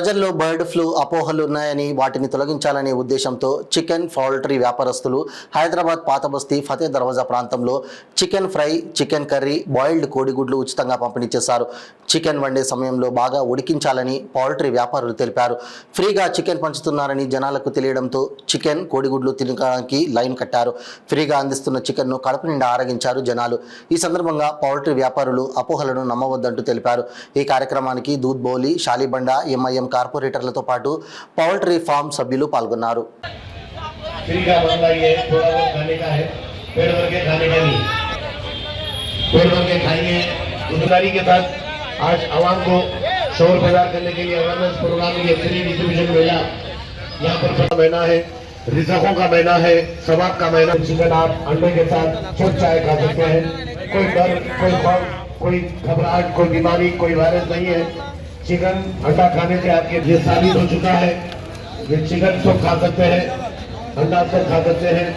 ప్రజల్లో bird flu అపోహలు ఉన్నాయని వాటిని తొలగించాలనే ఉద్దేశంతో చికెన్ పౌల్ట్రీ వ్యాపారస్తులు హైదరాబాద్ పాతబస్తీ ఫతే దర్వాజా ప్రాంతంలో chicken fry, chicken curry, boiled కోడిగుడ్లు ఉచితంగా పంపిణీ చేశారు. చికెన్ వండే సమయంలో బాగా ఉడికించాలని పౌల్ట్రీ వ్యాపారులు తెలిపారు. ఫ్రీగా చికెన్ పంచుతున్నారని జనాలకు తెలియడంతో చికెన్, కోడిగుడ్లు తినడానికి లైన్ కట్టారు. ఫ్రీగా అందిస్తున్న చికెన్ను కడుపు నిండా ఆరగించారు జనాలు. ఈ సందర్భంగా పౌల్ట్రీ వ్యాపారులు అపోహలను నమ్మవద్దంటూ తెలిపారు. ఈ కార్యక్రమానికి దూద్ బౌలి, షాలిబండ, ఎంఐఎం కార్పొరేటర్లతో పాటు పౌల్ట్రీ ఫార్మ్ సభ్యులు పాల్గొన్నారు. आज आवाम को शोर पैदा करने के लिए अवेयरनेस प्रोग्राम के फ्री डिस्ट्रीब्यूशन मेला यहाँ पर महीना है, रिजकों का महीना है, सवाब का महीना। चिकन आप अंडे के साथ शुद्ध चाय खा सकते हैं। कोई डर, कोई खौफ, कोई घबराहट, कोई बीमारी, कोई वायरस नहीं है। चिकन अंडा खाने से आपके ये साबित हो चुका है। ये चिकन सब खा सकते हैं, अंडा सब खा सकते हैं।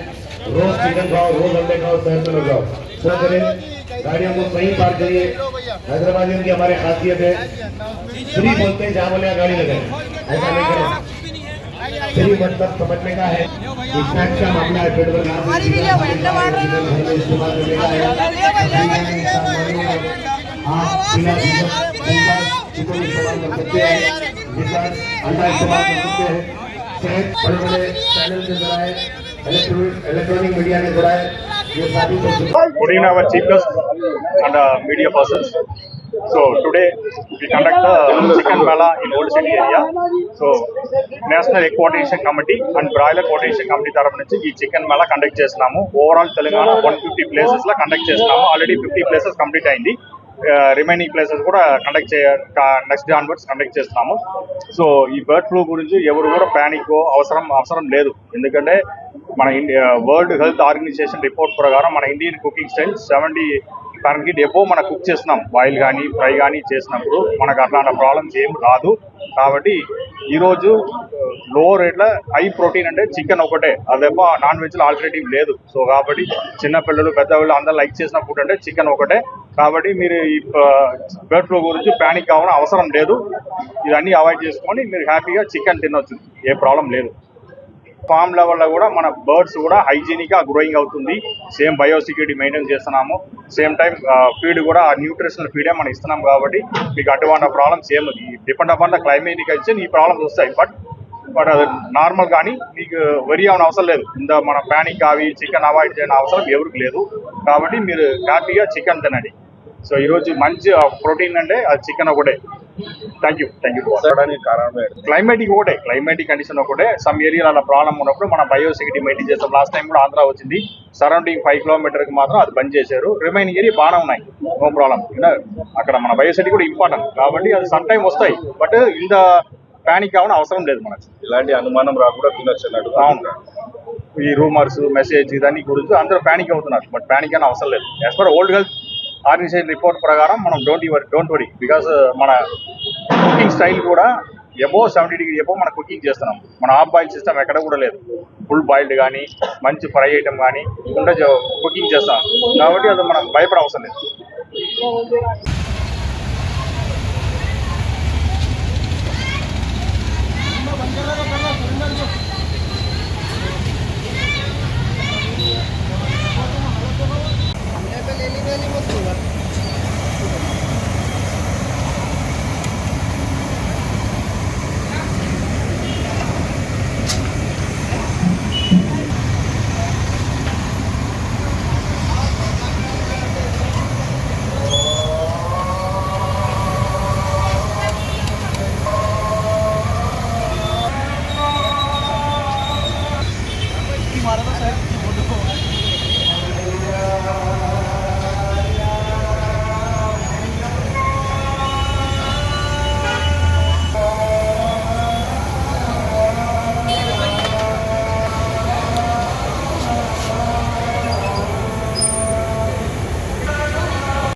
रोज चिकन खाओ, रोज अंडे खाओ, शहर में लगाओ। सो करें, गाड़ियों को सही पार्क करिए। हैदराबादियों की हमारी खासियत है, फ्री बोलते हैं, जहाँ बोले गाड़ी लगाए, ऐसा नहीं करें। फ्री मतलब समझने का है, स्नैक्स का मामला है, पेट भर इस्तेमाल करने का है। चिकन इस्तेमाल कर सकते हैं, अंडा इस्तेमाल कर सकते हैं। बड़े-बड़े चैनल के जराए, इलेक्ट्रॉनिक मीडिया के जराए ये साबित हो चुका है। Good evening, our chief guest and media persons. So today we conduct the chicken mela in Old City area. So National Egg Quotation Committee and Broiler Quotation Committee తరపు నుంచి ఈ చికెన్ మేళా కండక్ట్ చేస్తున్నాము. ఓవరాల్ తెలంగాణ 150 ప్లేసెస్ లో conduct చేస్తున్నాము. Already 50 places complete అయింది. Remaining places కూడా next day onwards conduct చేస్తున్నాము. So ఈ బర్డ్ ఫ్లూ గురించి ఎవరు కూడా ప్యానిక్ అవసరం లేదు. ఎందుకంటే మన వరల్డ్ హెల్త్ ఆర్గనైజేషన్ రిపోర్ట్ ప్రకారం మన Indian cooking style 70 Fahrenheit above మనం కుక్ చేస్తున్నాం. బాయిల్ కానీ ఫ్రై కానీ చేసినప్పుడు మనకు అట్లాంటి ప్రాబ్లమ్స్ ఏం రాదు. కాబట్టి ఈరోజు లో రేట్ల హై ప్రోటీన్ అంటే చికెన్ ఒకటే, అదేమో నాన్ వెజ్లో ఆల్టర్నేటివ్ లేదు. సో కాబట్టి చిన్నపిల్లలు, పెద్దవాళ్ళు అందరూ లైక్ చేసిన ఫుడ్ అంటే చికెన్ ఒకటే. కాబట్టి మీరు ఈ బర్డ్ ఫ్లూ గురించి ప్యానిక్ కావాలని అవసరం లేదు. ఇవన్నీ అవాయిడ్ చేసుకొని మీరు హ్యాపీగా చికెన్ తినొచ్చు, ఏ ప్రాబ్లం లేదు. ఫామ్ లెవెల్లో కూడా మన బర్డ్స్ కూడా హైజీనిక్గా గ్రోయింగ్ అవుతుంది. సేమ్ బయోసెక్యూరిటీ మెయింటైన్ చేస్తున్నాము. సేమ్ టైం ఫీడ్ కూడా న్యూట్రిషనల్ ఫీడే మనం ఇస్తున్నాం. కాబట్టి మీకు అటువంటి ప్రాబ్లమ్స్ ఏమి డిపెండ్ అపాన్ ద క్లైమేటిక్ అయితే ఈ ప్రాబ్లమ్స్ వస్తాయి. బట్ అది నార్మల్, కానీ మీకు వరి అవన అవసరం లేదు. మన ప్యానిక్ అవి చికెన్ అవాయిడ్ చేయని అవసరం ఎవరికి లేదు. కాబట్టి మీరు హ్యాపీగా చికెన్ తినండి. సో ఈరోజు మంచి ప్రోటీన్ అంటే అది చికెన్ ఒకటే. Thank you. క్లైమేటిక్ కండిషన్ ఒకటే. సమ్ ఏరియాలో ప్రాబ్లం ఉన్నప్పుడు మన బయోసెక్యూరిటీ మెయింటైన్ చేస్తాం. లాస్ట్ టైం కూడా ఆంధ్ర వచ్చింది, సరౌండింగ్ 5 కిలోమీటర్కి మాత్రం అది బంద్ చేశారు. రిమైనింగ్ ఏరియా బాగానే ఉన్నాయి, నో ప్రాబ్లం. అక్కడ మన బయోసెక్యూరిటీ కూడా ఇంపార్టెంట్. కాబట్టి అది సమ్ టైం వస్తాయి, బట్ ఇంత ప్యానిక్ కావడం అవసరం లేదు. మనకు ఇలాంటి అనుమానం రాకుండా తినొచ్చు. ఈ రూమర్స్, మెసేజ్ ఇదన్నీ గురించి అందరూ ప్యానిక్ అవుతున్నారు, బట్ ప్యానిక్ అని అవసరం లేదు. As per World Health Organization report ప్రకారం మనం డోంట్ వరీ, బికాస్ మన కుకింగ్ స్టైల్ కూడా ఎబో 70 డిగ్రీ ఎబో మనం కుకింగ్ చేస్తున్నాం. మన హాఫ్ బాయిల్ సిస్టమ్ ఎక్కడ కూడా లేదు. ఫుల్ బాయిల్డ్ కానీ మంచి ఫ్రై ఐటమ్ కానీ ఉంటే కుకింగ్ చేస్తాం. కాబట్టి అది మనం భయపడ అవసరం లేదు.